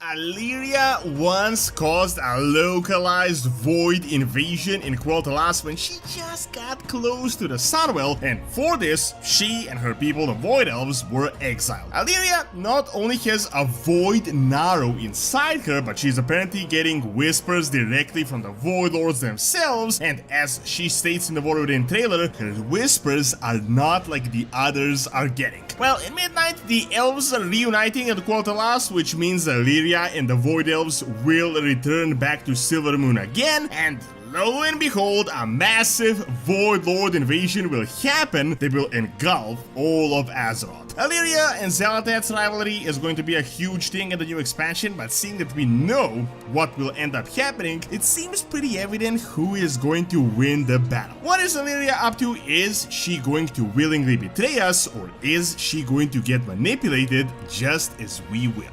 Alleria once caused a localized void invasion in Quel'Thalas when she just got close to the Sunwell, and for this, she and her people, the Void Elves, were exiled. Alleria not only has a void naaru inside her, but she's apparently getting whispers directly from the Void Lords themselves, and as she states in the War Within trailer, her whispers are not like the others are getting. Well, in midnight, the elves are reuniting at Quel'Thalas, which means Alleria and the Void Elves will return back to Silvermoon again, and lo and behold, a massive Void Lord invasion will happen that will engulf all of Azeroth. Alleria and Xala'taths rivalry is going to be a huge thing in the new expansion, but seeing that we know what will end up happening, it seems pretty evident who is going to win the battle. What is Alleria up to? Is she going to willingly betray us, or is she going to get manipulated just as we will?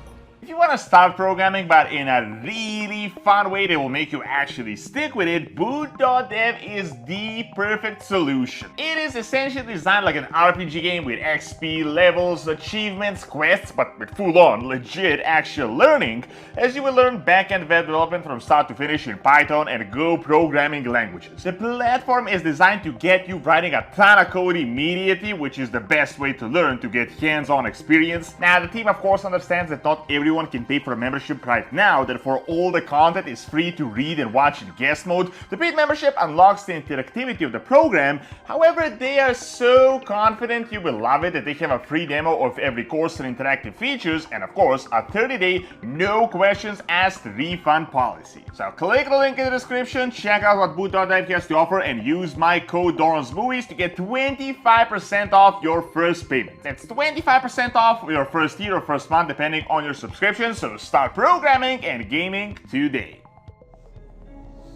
If you want to start programming but in a really fun way that will make you actually stick with it, boot.dev is the perfect solution. It is essentially designed like an RPG game with XP, levels, achievements, quests, but with full-on, legit actual learning, as you will learn back-end web development from start to finish in Python and Go programming languages. The platform is designed to get you writing a ton of code immediately, which is the best way to learn to get hands-on experience. Now, the team of course understands that not everyone can pay for a membership right now, therefore all the content is free to read and watch in guest mode. The paid membership unlocks the interactivity of the program, however they are so confident you will love it that they have a free demo of every course and interactive features, and of course a 30-day no questions asked refund policy. So click the link in the description, check out what boot.dev has to offer, and use my code Doronsmovies to get 25% off your first payment. That's 25% off your first year or first month depending on your subscription. So start programming and gaming today.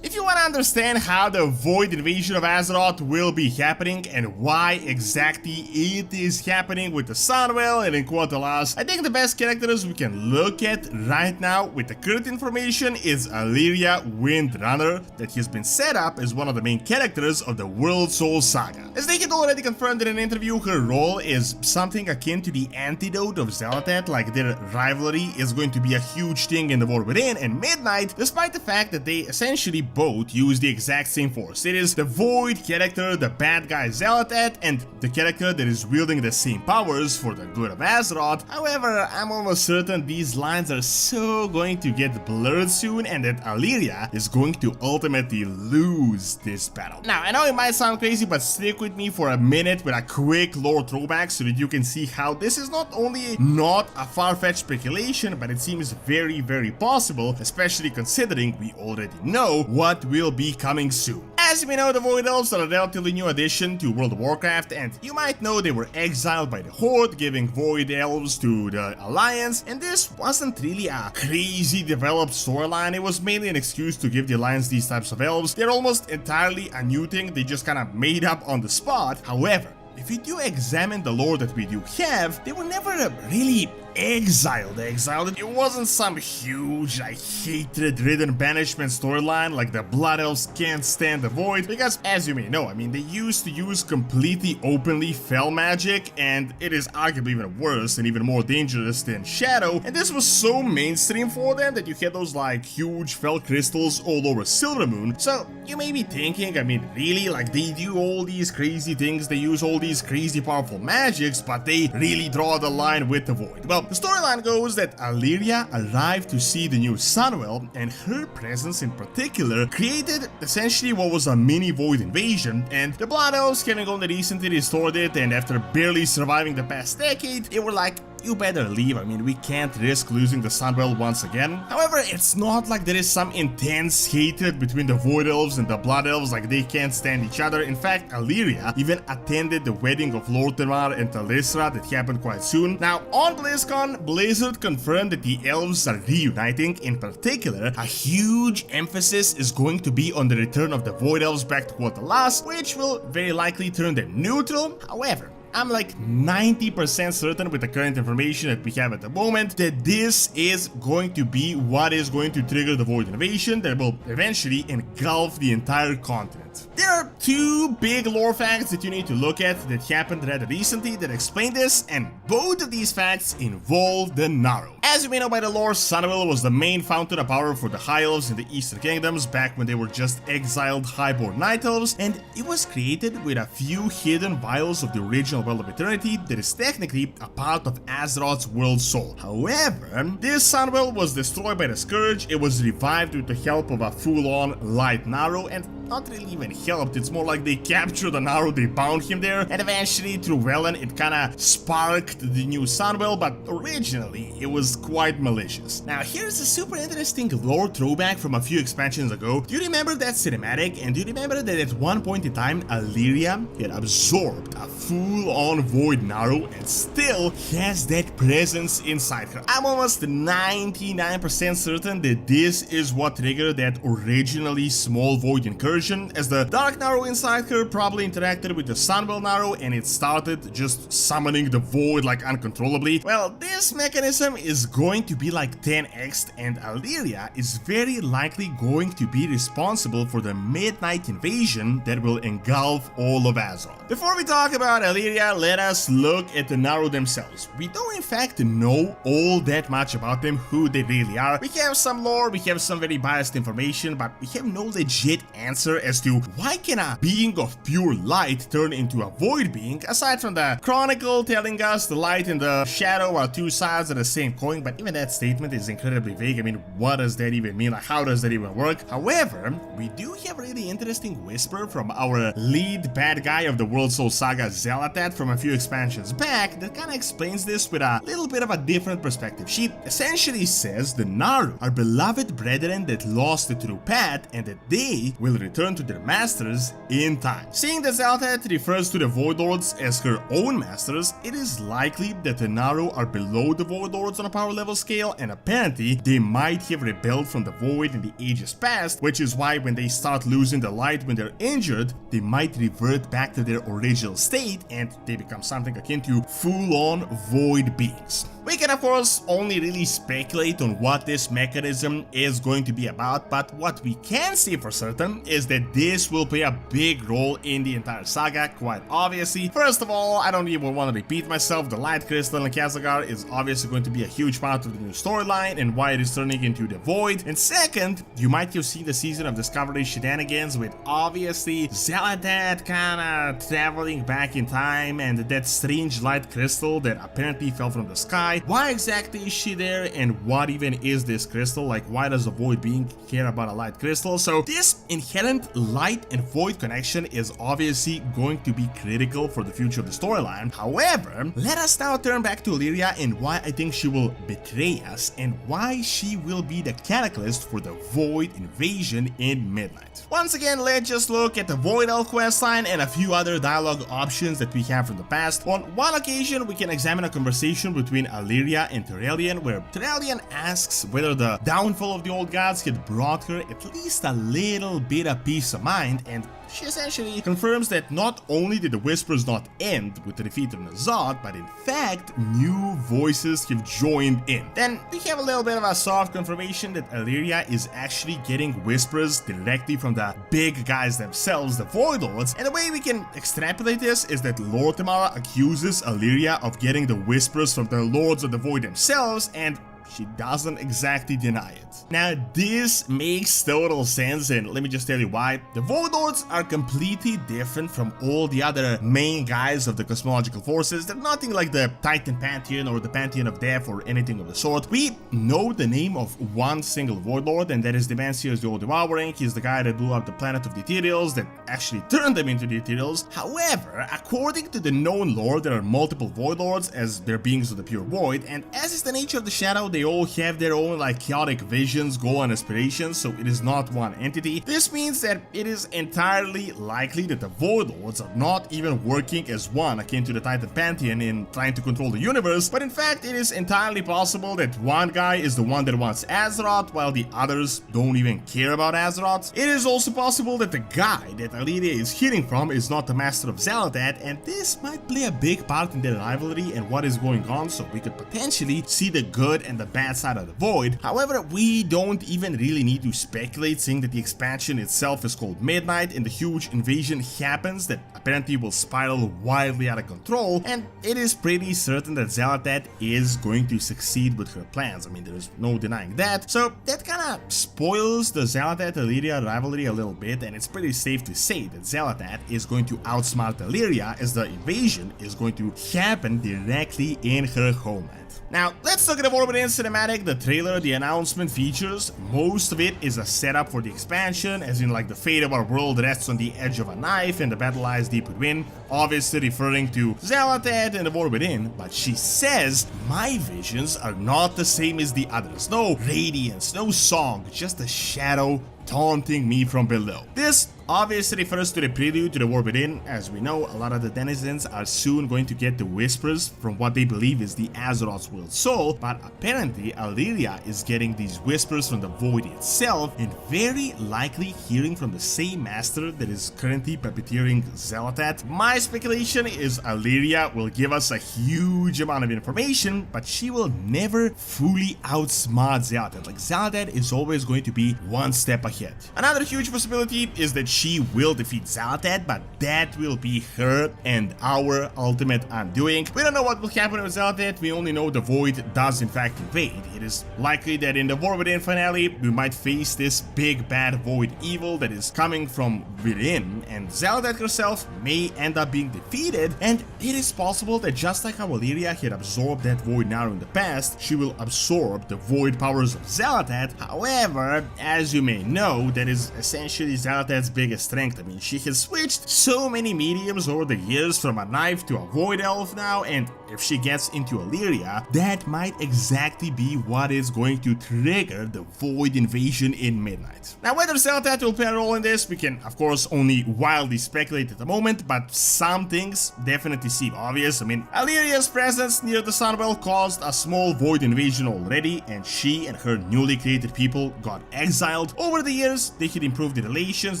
If you want to understand how the Void invasion of Azeroth will be happening and why exactly it is happening with the Sunwell and in Quel'Thalas, I think the best characters we can look at right now with the current information is Alleria Windrunner, that has been set up as one of the main characters of the World Soul Saga. As they had already confirmed in an interview, her role is something akin to the antidote of Xala'taths, like their rivalry is going to be a huge thing in the War Within and Midnight, despite the fact that they essentially both use the exact same force. It is the Void character, the bad guy Xala'taths, and the character that is wielding the same powers for the good of Azeroth. However, I'm almost certain these lines are so going to get blurred soon, and that Alleria is going to ultimately lose this battle. Now, I know it might sound crazy, but stick with me for a minute with a quick lore throwback so that you can see how this is not only not a far-fetched speculation, but it seems very, very possible, especially considering we already know what will be coming soon. As we know, the Void Elves are a relatively new addition to World of Warcraft, and you might know they were exiled by the Horde, giving Void Elves to the Alliance, and this wasn't really a crazy developed storyline. It was mainly an excuse to give the Alliance these types of elves. They're almost entirely a new thing they just kind of made up on the spot. However, if you do examine the lore that we do have, they were never really exiled. It wasn't some huge, like, hatred-ridden banishment storyline like the Blood Elves can't stand the Void, because as you may know, I mean, they used to use completely openly fel magic, and it is arguably even worse and even more dangerous than Shadow, and this was so mainstream for them that you had those like huge fel crystals all over Silvermoon. So you may be thinking, I mean, really, like, they do all these crazy things, they use all these crazy powerful magics, but they really draw the line with the Void. Well, the storyline goes that Alleria arrived to see the new Sunwell, and her presence in particular created essentially what was a mini Void invasion, and the Blood Elves, having only recently restored it and after barely surviving the past decade, they were like, you better leave. I mean, we can't risk losing the Sunwell once again. However, it's not like there is some intense hatred between the Void Elves and the Blood Elves, like they can't stand each other. In fact, Alleria even attended the wedding of Lord Termar and Talisra that happened quite soon. Now, on BlizzCon, Blizzard confirmed that the elves are reuniting. In particular, a huge emphasis is going to be on the return of the Void Elves back to Quel'Thalas, which will very likely turn them neutral. However, I'm like 90% certain with the current information that we have at the moment that this is going to be what is going to trigger the Void invasion that will eventually engulf the entire continent. There are two big lore facts that you need to look at that happened rather recently that explain this, and both of these facts involve the naaru. As you may know by the lore, Sunwell was the main fountain of power for the High Elves in the Eastern Kingdoms back when they were just exiled Highborn Night Elves, and it was created with a few hidden vials of the original Well of Eternity that is technically a part of Azeroth's World Soul. However, this Sunwell was destroyed by the Scourge. It was revived with the help of a full-on light naaru, and not really even helped, it's more like they captured the naaru, they bound him there, and eventually through Velen it kinda sparked the new Sunwell, but originally it was quite malicious. Now here's a super interesting lore throwback from a few expansions ago. Do you remember that cinematic, and do you remember that at one point in time Alleria had absorbed a full-on void naaru and still has that presence inside her? I'm almost 99% certain that this is what triggered that originally small void incursion, as the dark naaru inside her probably interacted with the Sunwell naaru and it started just summoning the void like uncontrollably. Well, this mechanism is going to be like 10x, and Alleria is very likely going to be responsible for the midnight invasion that will engulf all of Azeroth. Before we talk about Alleria, let us look at the naaru themselves. We don't in fact know all that much about them, who they really are. We have some lore, we have some very biased information, but we have no legit answer as to why can a being of pure light turn into a void being, aside from the chronicle telling us the light and the shadow are two sides of the same coin, but even that statement is incredibly vague. I mean, what does that even mean? Like, how does that even work? However, we do have a really interesting whisper from our lead bad guy of the World Soul Saga, Xala'taths, from a few expansions back that kinda explains this with a little bit of a different perspective. She essentially says the naaru are beloved brethren that lost the true path and that they will return to their masters in time. Seeing that Xala'taths refers to the Void Lords as her own masters, it is likely that the naaru are below the Void Lords on a power level scale, and apparently they might have rebelled from the Void in the ages past, which is why when they start losing the light when they're injured, they might revert back to their original state and they become something akin to full-on Void beings. We can of course only really speculate on what this mechanism is going to be about, but what we can say for certain is that this will play a big role in the entire saga, quite obviously. First of all, I don't even want to repeat myself, the Light Crystal in Khaz'gâr is obviously going to be a huge part of the new storyline and why it is turning into the Void. And second, you might have seen the Season of Discovery shenanigans with obviously Xala'taths kinda traveling back in time and that strange light crystal that apparently fell from the sky. Why exactly is she there, and what even is this crystal? Like, why does a void being care about a light crystal? So this inherent light and void connection is obviously going to be critical for the future of the storyline. However, let us now turn back to Alleria and why I think she will betray us and why she will be the catalyst for the void invasion in Midnight. Once again, let's just look at the Void Elf questline and a few other dialogue options that we have from the past. On one occasion, we can examine a conversation between Alleria and Turellian, where Turellian asks whether the downfall of the old gods had brought her at least a little bit of peace of mind, and she essentially confirms that not only did the Whispers not end with the defeat of N'Zoth, but in fact, new voices have joined in. Then we have a little bit of a soft confirmation that Alleria is actually getting Whispers directly from the big guys themselves, the Void Lords, and the way we can extrapolate this is that Lord Tamara accuses Alleria of getting the Whispers from the Lords of the Void themselves, and she doesn't exactly deny it. Now, this makes total sense, and let me just tell you why. The Void Lords are completely different from all the other main guys of the cosmological forces. They're nothing like the Titan Pantheon or the Pantheon of Death or anything of the sort. We know the name of one single Void Lord, and that is Demensius the Old Devouring. He's the guy that blew up the planet of the Ethereals, that actually turned them into the Ethereals. However, according to the known lore, there are multiple Void Lords as they're beings of the pure void, and as is the nature of the Shadow, they all have their own like chaotic visions, goal and aspirations, so it is not one entity. This means that it is entirely likely that the Void Lords are not even working as one akin to the Titan Pantheon in trying to control the universe, but in fact it is entirely possible that one guy is the one that wants Azeroth while the others don't even care about Azeroth. It is also possible that the guy that Alleria is hearing from is not the master of Xala'taths, and this might play a big part in their rivalry and what is going on, so we could potentially see the good and the the bad side of the void. However, we don't even really need to speculate, seeing that the expansion itself is called Midnight and the huge invasion happens that apparently will spiral wildly out of control, and it is pretty certain that Xala'tath is going to succeed with her plans. I mean, there's no denying that. So that kinda spoils the Xala'tath-Alleria rivalry a little bit, and it's pretty safe to say that Xala'tath is going to outsmart Alleria as the invasion is going to happen directly in her homeland. Now, let's look at the War Within cinematic. The trailer, the announcement features, most of it is a setup for the expansion, as in like the fate of our world rests on the edge of a knife and the battle lies deep within, obviously referring to Xala'tath and the War Within, but she says, my visions are not the same as the others. No radiance, no song, just a shadow taunting me from below. This obviously refers to the prelude to the War Within. As we know, a lot of the denizens are soon going to get the whispers from what they believe is the Azeroth's willed soul, but apparently Alleria is getting these whispers from the void itself and very likely hearing from the same master that is currently puppeteering Xala'tath. My speculation is Alleria will give us a huge amount of information, but she will never fully outsmart Xala'tath. Like, Xala'tath is always going to be one step ahead. Another huge possibility is that she will defeat Xala'tath, but that will be her and our ultimate undoing. We don't know what will happen with Xala'tath, we only know the void does in fact invade. It is likely that in the War Within finale, we might face this big bad void evil that is coming from within, and Xala'tath herself may end up being defeated, and it is possible that just like how Alleria had absorbed that void naaru in the past, she will absorb the void powers of Xala'tath. However, as you may know, that is essentially Xala'tath's biggest strength. I mean, she has switched so many mediums over the years from a knife to a void elf now, and if she gets into Alleria, that might exactly be what is going to trigger the void invasion in Midnight. Now, whether Xala'tath will play a role in this, we can of course only wildly speculate at the moment, but some things definitely seem obvious. I mean, Alleria's presence near the Sunwell caused a small void invasion already, and she and her newly created people got exiled. Over the years, they had improved the relations,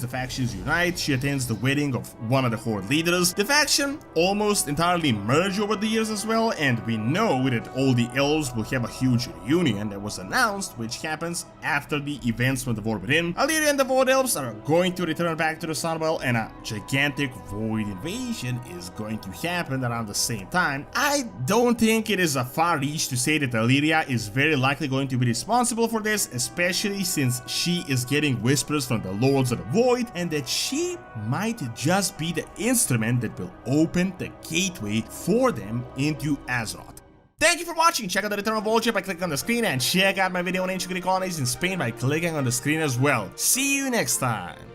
the factions unite, she attends the wedding of one of the Horde leaders. The faction almost entirely merged over the years as well, and we know that all the elves will have a huge reunion that was announced, which happens after the events from the War Within. Alleria and the Void Elves are going to return back to the Sunwell, and a gigantic void invasion is going to happen around the same time. I don't think it is a far reach to say that Alleria is very likely going to be responsible for this, especially since she is getting whispers from the Lords of the Void, and that she might just be the instrument that will open the gateway for them into Azeroth. Thank you for watching. Check out the Return of Vulture by clicking on the screen, and check out my video on ancient Greek colonies in Spain by clicking on the screen as well. See you next time.